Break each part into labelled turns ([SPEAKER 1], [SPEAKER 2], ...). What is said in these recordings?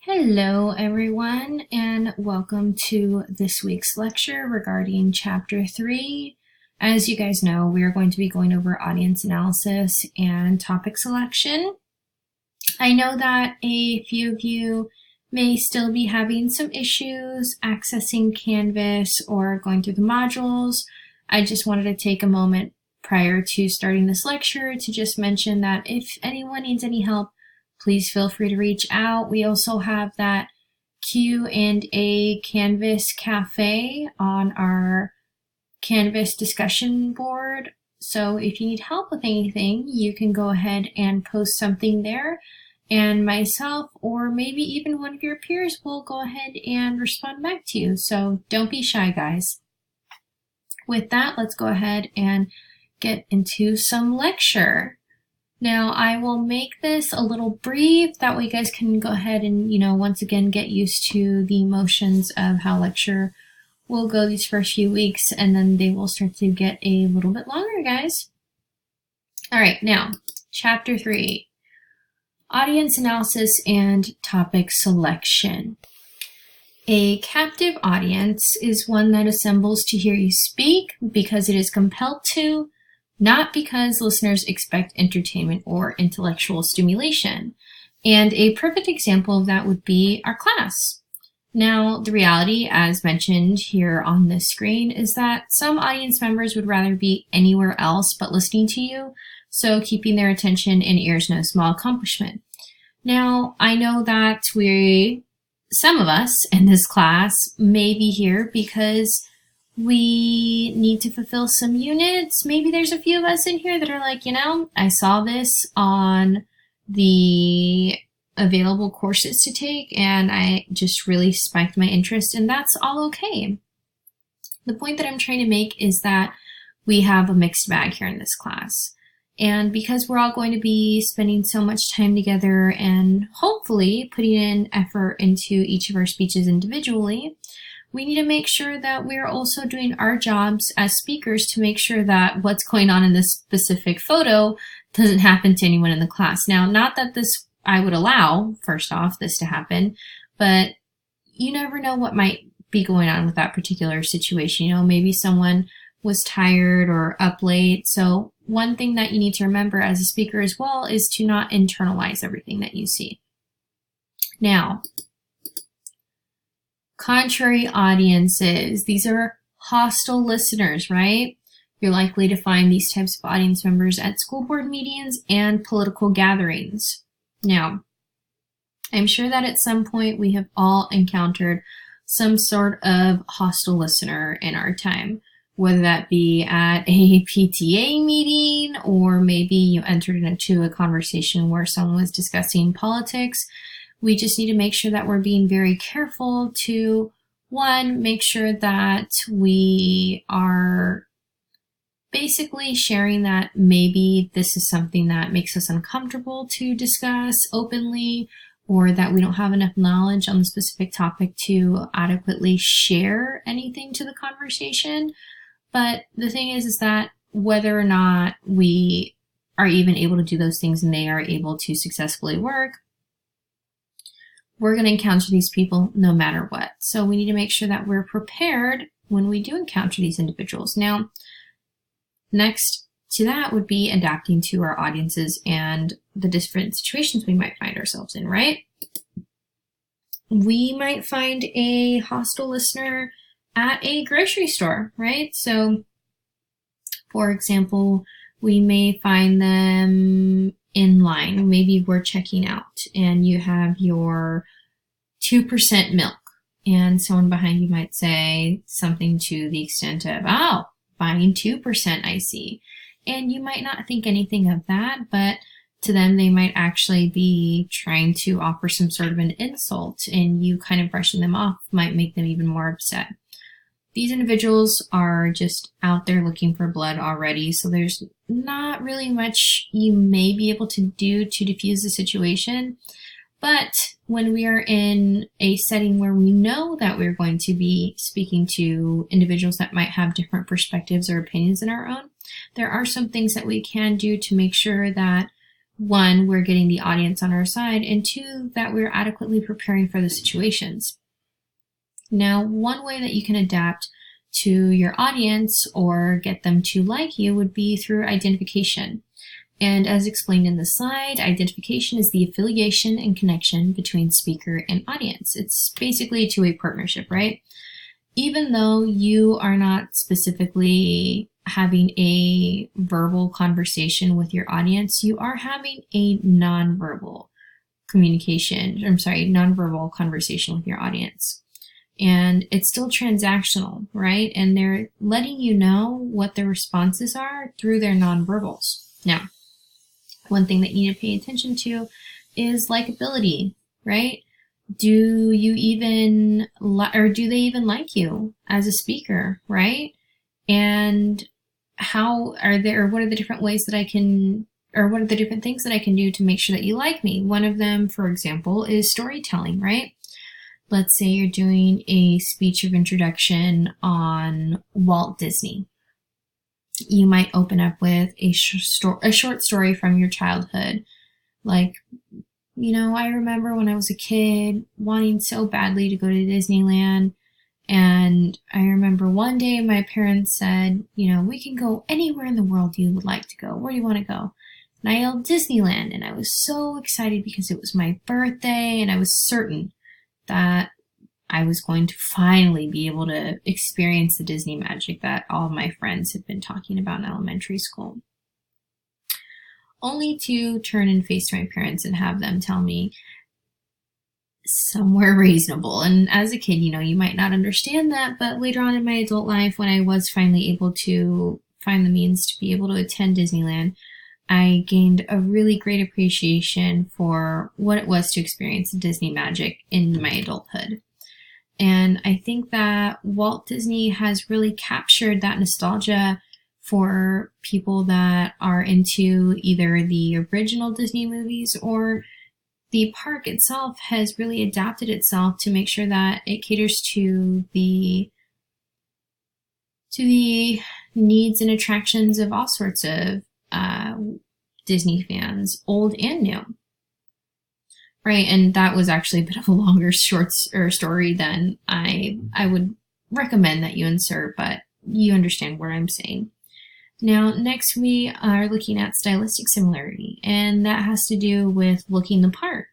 [SPEAKER 1] Hello everyone and welcome to this week's lecture regarding Chapter 3. As you guys know, we are going to be going over audience analysis and topic selection. I know that a few of you may still be having some issues accessing Canvas or going through the modules. I just wanted to take a moment prior to starting this lecture to just mention that if anyone needs any help, please feel free to reach out. We also have that Q&A Canvas Cafe on our Canvas discussion board. So if you need help with anything, you can go ahead and post something there, and myself or maybe even one of your peers will go ahead and respond back to you. So don't be shy, guys. With that, let's go ahead and get into some lecture. Now, I will make this a little brief, that way you guys can go ahead and, once again get used to the motions of how lecture will go these first few weeks, and then they will start to get a little bit longer, guys. All right, now, Chapter 3, Audience Analysis and Topic Selection. A captive audience is one that assembles to hear you speak because it is compelled to, not because listeners expect entertainment or intellectual stimulation. And a perfect example of that would be our class. Now, the reality, as mentioned here on this screen, is that some audience members would rather be anywhere else but listening to you, so keeping their attention and ears no small accomplishment. Now, I know that some of us in this class may be here because we need to fulfill some units. Maybe there's a few of us in here that are like, I saw this on the available courses to take and I just really spiked my interest, and that's all okay. The point that I'm trying to make is that we have a mixed bag here in this class. And because we're all going to be spending so much time together and hopefully putting in effort into each of our speeches individually, we need to make sure that we're also doing our jobs as speakers to make sure that what's going on in this specific photo doesn't happen to anyone in the class. Now, not that I would allow, first off, this to happen, but you never know what might be going on with that particular situation. Maybe someone was tired or up late. So one thing that you need to remember as a speaker as well is to not internalize everything that you see. Now, contrary audiences. These are hostile listeners, right? You're likely to find these types of audience members at school board meetings and political gatherings. Now, I'm sure that at some point we have all encountered some sort of hostile listener in our time, whether that be at a PTA meeting or maybe you entered into a conversation where someone was discussing politics. We just need to make sure that we're being very careful to, one, make sure that we are basically sharing that maybe this is something that makes us uncomfortable to discuss openly, or that we don't have enough knowledge on the specific topic to adequately share anything to the conversation. But the thing is that whether or not we are even able to do those things and they are able to successfully work, we're going to encounter these people no matter what. So we need to make sure that we're prepared when we do encounter these individuals. Now, next to that would be adapting to our audiences and the different situations we might find ourselves in, right? We might find a hostile listener at a grocery store, right? So, for example, we may find them in line. Maybe we're checking out and you have your 2% milk, and someone behind you might say something to the extent of, "Oh, buying 2%, I see." And you might not think anything of that, but to them, they might actually be trying to offer some sort of an insult, and you kind of brushing them off might make them even more upset. These individuals are just out there looking for blood already, so there's not really much you may be able to do to diffuse the situation. But when we are in a setting where we know that we're going to be speaking to individuals that might have different perspectives or opinions than our own, there are some things that we can do to make sure that one, we're getting the audience on our side, and two, that we're adequately preparing for the situations. Now, one way that you can adapt to your audience or get them to like you would be through identification. And as explained in the slide, identification is the affiliation and connection between speaker and audience. It's basically a two-way partnership, right? Even though you are not specifically having a verbal conversation with your audience, you are having a nonverbal conversation with your audience. And it's still transactional, right? And they're letting you know what their responses are through their nonverbals. Now, one thing that you need to pay attention to is likability, right? Do you even, or do they even like you as a speaker, right? And what are the different ways that I can, or what are the different things that I can do to make sure that you like me? One of them, for example, is storytelling, right? Let's say you're doing a speech of introduction on Walt Disney. You might open up with a short story from your childhood. Like, I remember when I was a kid wanting so badly to go to Disneyland. And I remember one day my parents said, we can go anywhere in the world you would like to go. Where do you want to go? And I yelled Disneyland. And I was so excited because it was my birthday and I was certain that I was going to finally be able to experience the Disney magic that all of my friends had been talking about in elementary school. Only to turn and face my parents and have them tell me somewhere reasonable. And as a kid, you might not understand that, but later on in my adult life, when I was finally able to find the means to be able to attend Disneyland, I gained a really great appreciation for what it was to experience Disney magic in my adulthood. And I think that Walt Disney has really captured that nostalgia for people that are into either the original Disney movies, or the park itself has really adapted itself to make sure that it caters to the needs and attractions of all sorts of Disney fans, old and new. Right, and that was actually a bit of a longer story than I would recommend that you insert, but you understand what I'm saying. Now, next we are looking at stylistic similarity, and that has to do with looking the part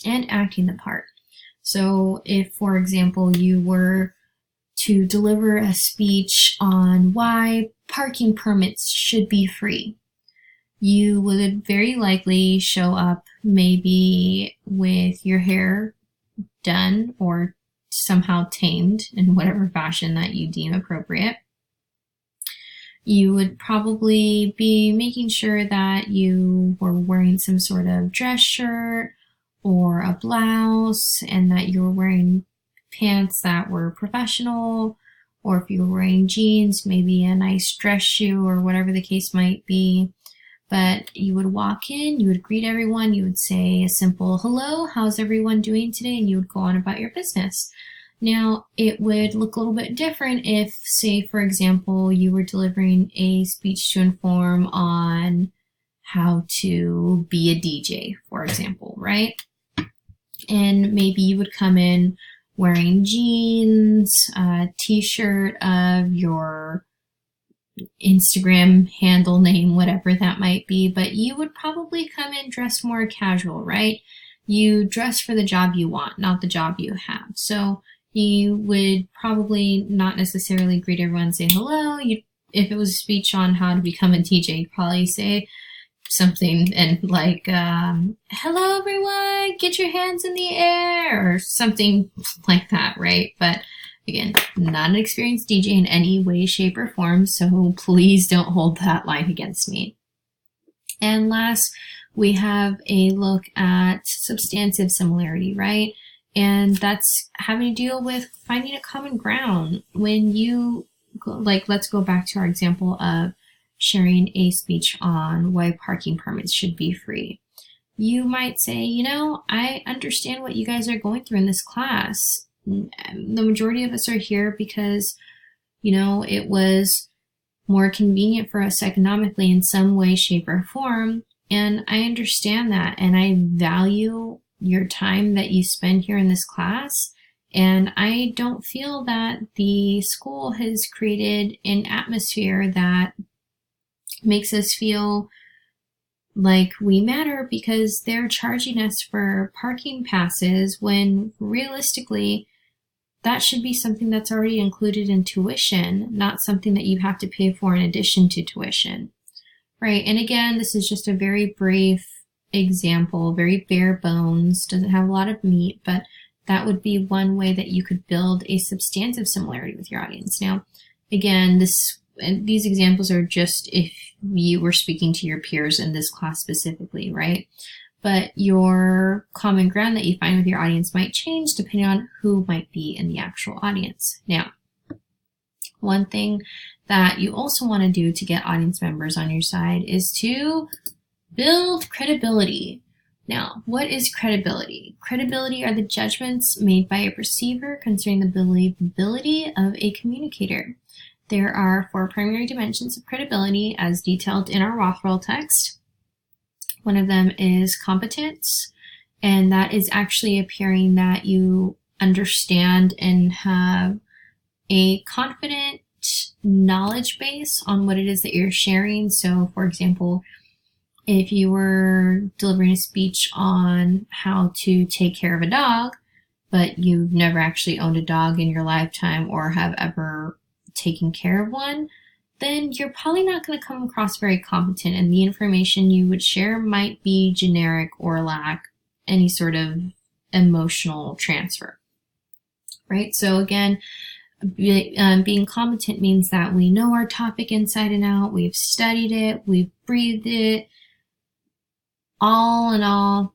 [SPEAKER 1] and acting the part. So if, for example, you were to deliver a speech on why parking permits should be free, you would very likely show up maybe with your hair done or somehow tamed in whatever fashion that you deem appropriate. You would probably be making sure that you were wearing some sort of dress shirt or a blouse, and that you were wearing pants that were professional, or if you were wearing jeans, maybe a nice dress shoe or whatever the case might be. But you would walk in, you would greet everyone, you would say a simple hello, how's everyone doing today, and you would go on about your business. Now, it would look a little bit different if, say, for example, you were delivering a speech to inform on how to be a DJ, for example, right? And maybe you would come in wearing jeans, a t-shirt of your Instagram handle name, whatever that might be, but you would probably come in dressed more casual, right? You dress for the job you want, not the job you have. So you would probably not necessarily greet everyone and say hello. If it was a speech on how to become a DJ, you'd probably say something and like, hello everyone, get your hands in the air, or something like that, right? But again, not an experienced DJ in any way, shape, or form, so please don't hold that line against me. And last, we have a look at substantive similarity, right? And that's having to deal with finding a common ground. When you, let's go back to our example of sharing a speech on why parking permits should be free. You might say, I understand what you guys are going through in this class. The majority of us are here because, it was more convenient for us economically in some way, shape, or form. And I understand that, and I value your time that you spend here in this class. And I don't feel that the school has created an atmosphere that makes us feel like we matter because they're charging us for parking passes when realistically that should be something that's already included in tuition, not something that you have to pay for in addition to tuition, right? And again, this is just a very brief example, very bare bones, doesn't have a lot of meat, but that would be one way that you could build a substantive similarity with your audience. Now, again, these examples are just if you were speaking to your peers in this class specifically, right? But your common ground that you find with your audience might change depending on who might be in the actual audience. Now, one thing that you also want to do to get audience members on your side is to build credibility. Now, what is credibility? Credibility are the judgments made by a receiver concerning the believability of a communicator. There are 4 primary dimensions of credibility as detailed in our Rothwell text. One of them is competence, and that is actually appearing that you understand and have a confident knowledge base on what it is that you're sharing. So, for example, if you were delivering a speech on how to take care of a dog, but you've never actually owned a dog in your lifetime or have ever taken care of one, then you're probably not going to come across very competent, and the information you would share might be generic or lack any sort of emotional transfer, right? So again, being competent means that we know our topic inside and out, we've studied it, we've breathed it. All in all,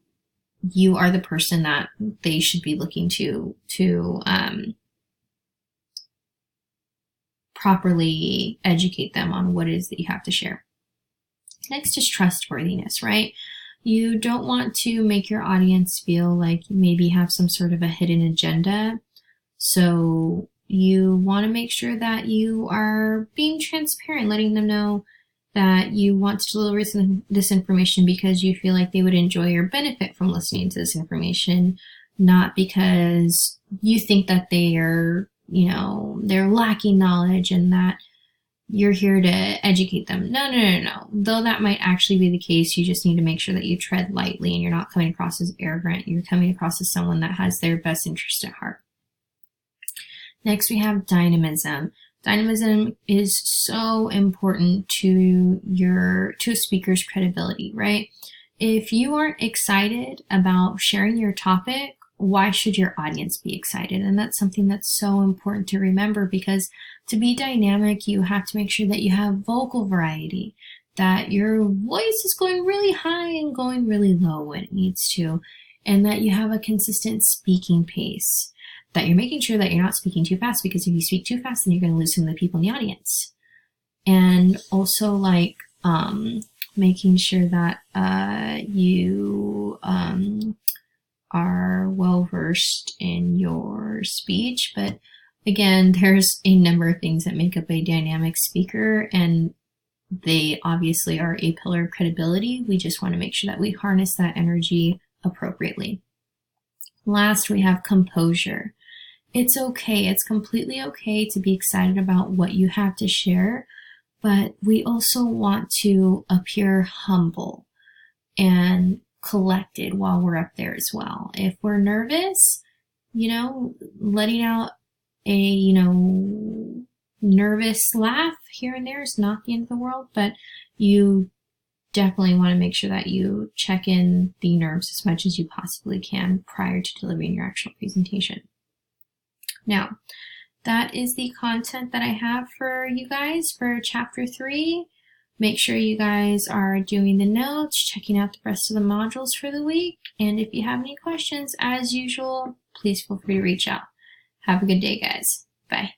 [SPEAKER 1] you are the person that they should be looking to properly educate them on what it is that you have to share. Next is trustworthiness, right? You don't want to make your audience feel like you maybe have some sort of a hidden agenda. So you want to make sure that you are being transparent, letting them know that you want to deliver this information because you feel like they would enjoy or benefit from listening to this information, not because you think that they are, they're lacking knowledge and that you're here to educate them. No. Though that might actually be the case, you just need to make sure that you tread lightly and you're not coming across as arrogant. You're coming across as someone that has their best interest at heart. Next, we have dynamism. Dynamism is so important to a speaker's credibility, right? If you aren't excited about sharing your topic, why should your audience be excited? And that's something that's so important to remember, because to be dynamic, you have to make sure that you have vocal variety, that your voice is going really high and going really low when it needs to, and that you have a consistent speaking pace, that you're making sure that you're not speaking too fast, because if you speak too fast, then you're going to lose some of the people in the audience. And also making sure that you are well versed in your speech. But again, there's a number of things that make up a dynamic speaker, and they obviously are a pillar of credibility. We just want to make sure that we harness that energy appropriately. Last, we have composure. It's okay. It's completely okay to be excited about what you have to share, but we also want to appear humble and collected while we're up there as well. If we're nervous, letting out a, nervous laugh here and there is not the end of the world, but you definitely want to make sure that you check in the nerves as much as you possibly can prior to delivering your actual presentation. Now, that is the content that I have for you guys for Chapter 3. Make sure you guys are doing the notes, checking out the rest of the modules for the week. And if you have any questions, as usual, please feel free to reach out. Have a good day, guys. Bye.